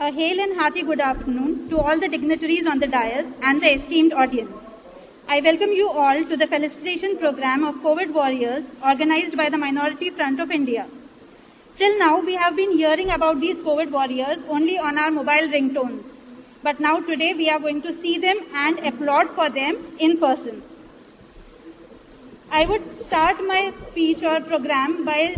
A hail and hearty good afternoon to all the dignitaries on the dais and the esteemed audience. I welcome you all to the felicitation program of COVID Warriors organized by the Minority Front of India. Till now, we have been hearing about these COVID Warriors only on our mobile ringtones. But now today, we are going to see them and applaud for them in person. I would start my speech or program by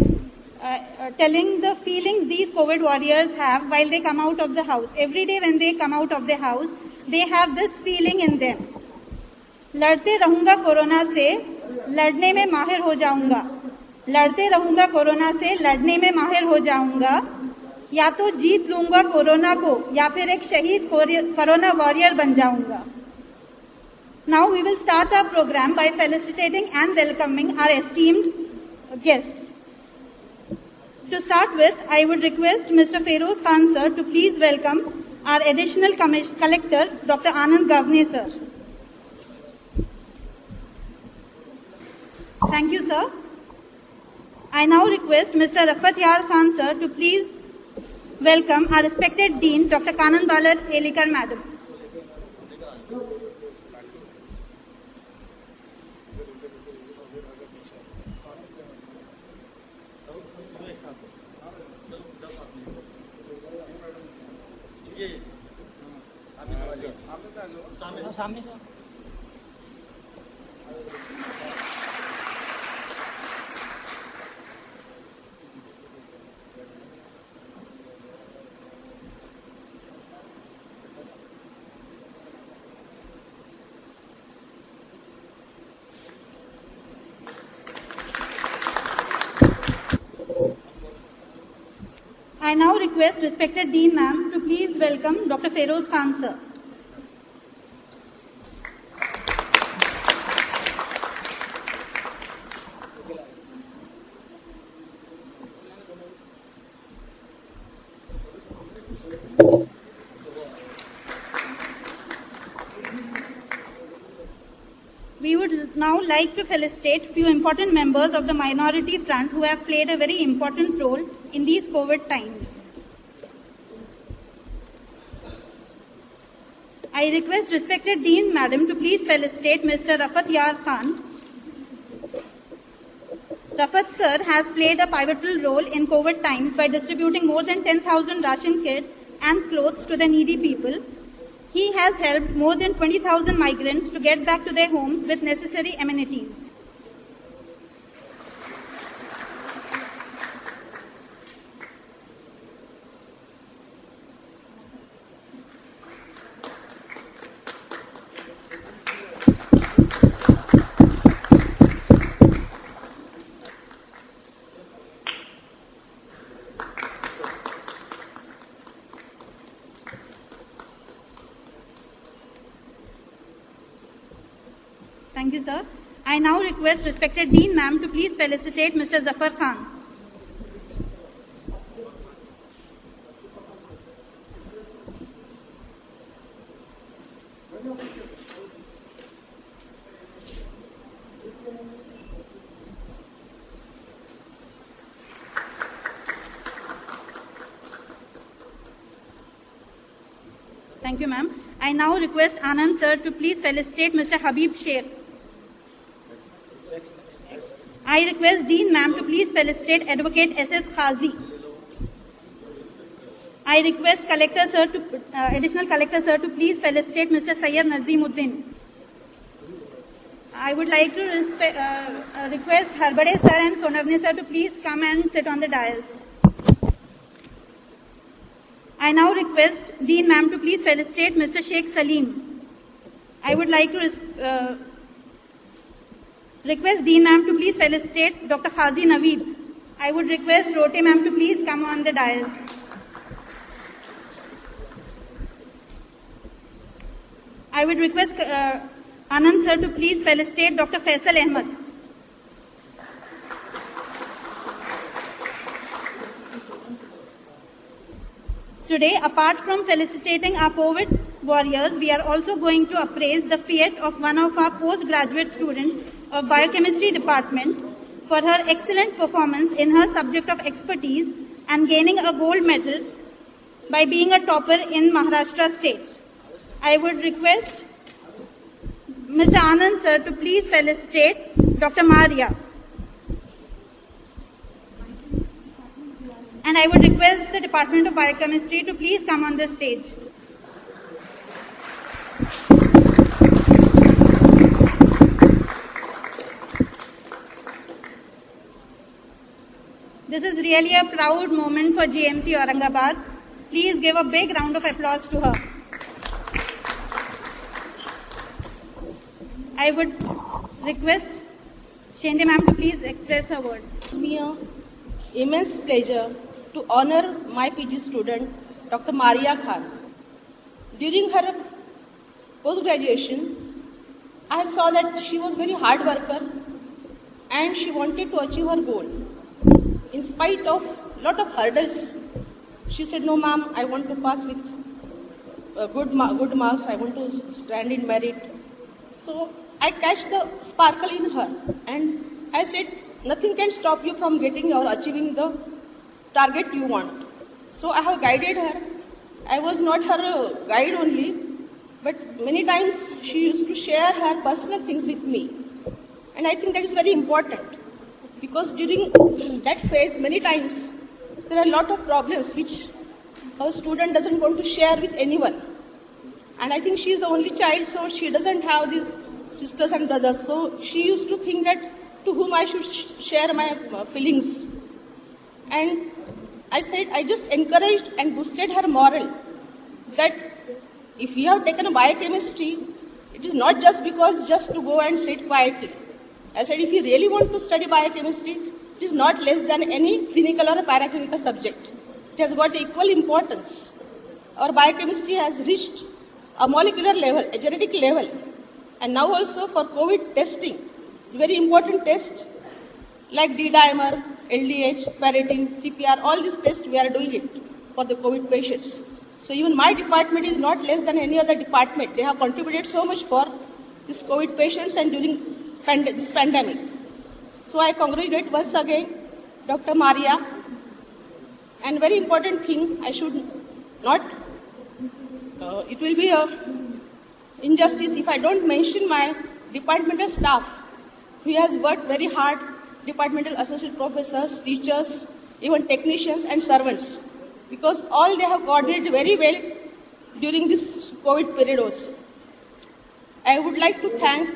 telling the feelings these COVID warriors have while they come out of the house. Every day when they come out of the house, they have this feeling in them. लड़ते रहूंगा corona से, लड़ने में माहिर हो जाऊंगा. लड़ते रहूंगा कोरोना से, लड़ने में माहिर हो जाऊंगा. या तो जीत लूंगा कोरोना को, या फिर एक शहीद कोरोना वॉरियर बन जाऊंगा. Now we will start our program by felicitating and welcoming our esteemed guests. To start with, I would request Mr. Feroz Khan sir to please welcome our Additional Collector, Dr. Anand Gavne sir. Thank you, sir. I now request Mr. Rafat Yar Khan sir to please welcome our respected Dean, Dr. Kanan Balar Elikar madam. सामने से I now request respected Dean ma'am to please welcome Dr. Feroz Khan sir. We would now like to felicitate few important members of the Minority Front who have played a very important role in these COVID times. I request respected Dean Madam to please felicitate Mr. Rafat Yar Khan. Rafat sir has played a pivotal role in COVID times by distributing more than 10,000 ration kits and clothes to the needy people. He has helped more than 20,000 migrants to get back to their homes with necessary amenities. Thank you, sir. I now request respected Dean ma'am to please felicitate Mr. Zafar Khan. Thank you, ma'am. I now request Anand sir to please felicitate Mr. Habib Sheikh. I request Dean ma'am to please felicitate Advocate S.S. Khazi. I request Collector sir to, Additional Collector sir to please felicitate Mr. Sayyid Nazimuddin. I would like to request Harbade sir and Sonavni sir to please come and sit on the dais. I now request Dean ma'am to please felicitate Mr. Sheikh Salim. I would like to request Dean ma'am to please felicitate Dr. Khazi Naveed. I would request Rote ma'am to please come on the dais. I would request Anand sir to please felicitate Dr. Faisal Ahmed. Today, apart from felicitating our COVID warriors, we are also going to appraise the feat of one of our postgraduate students of Biochemistry Department for her excellent performance in her subject of expertise and gaining a gold medal by being a topper in Maharashtra state. I would request Mr. Anand sir to please felicitate Dr. Maria. And I would request the Department of Biochemistry to please come on the stage. This is really a proud moment for GMC Aurangabad. Please give a big round of applause to her. I would request Shende ma'am to please express her words. It's me an immense pleasure to honor my PG student, Dr. Maria Khan. During her post-graduation, I saw that she was very hard worker and she wanted to achieve her goal. In spite of lot of hurdles, she said, "No, ma'am, I want to pass with good marks. I want to stand in merit." So I catch the sparkle in her, and I said, "Nothing can stop you from getting or achieving the target you want." So I have guided her. I was not her guide only, but many times she used to share her personal things with me, and I think that is very important. Because during that phase, many times, there are a lot of problems which a student doesn't want to share with anyone. And I think she is the only child, so she doesn't have these sisters and brothers. So she used to think that to whom I should share my feelings. And I said, I just encouraged and boosted her moral that if we have taken a biochemistry, it is not just because just to go and sit quietly. I said, if you really want to study biochemistry, it is not less than any clinical or a paraclinical subject. It has got equal importance. Our biochemistry has reached a molecular level, a genetic level. And now also for COVID testing, very important tests like D-dimer, LDH, ferritin, CPR, all these tests we are doing it for the COVID patients. So even my department is not less than any other department. They have contributed so much for these COVID patients and during this pandemic. So I congratulate once again Dr. Maria. And very important thing, I should not, it will be a injustice if I don't mention my departmental staff who has worked very hard, departmental associate professors, teachers, even technicians and servants, because all they have coordinated very well during this COVID period also. I would like to thank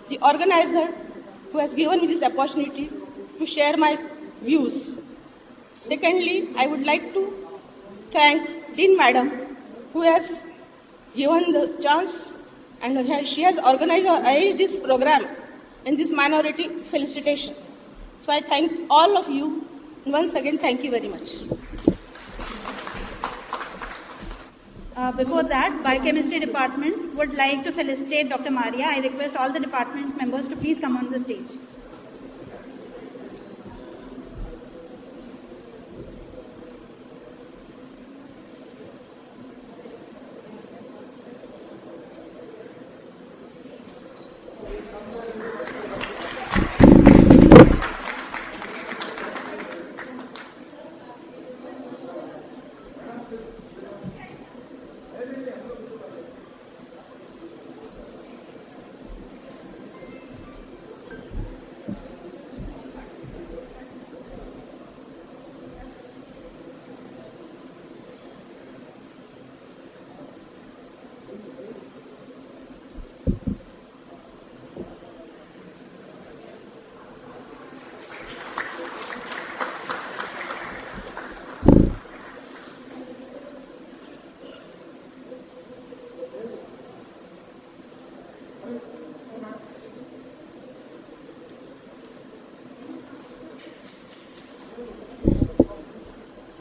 the organizer who has given me this opportunity to share my views. Secondly, I would like to thank Dean Madam who has given the chance and she has organized this program in this minority felicitation. So I thank all of you and once again thank you very much. Before that, Biochemistry Department would like to felicitate Dr. Maria. I request all the department members to please come on the stage.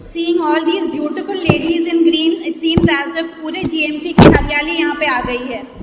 Seeing all these beautiful ladies in green, it seems as if पूरे GMC की हरियाली यहाँ पे आ गई है.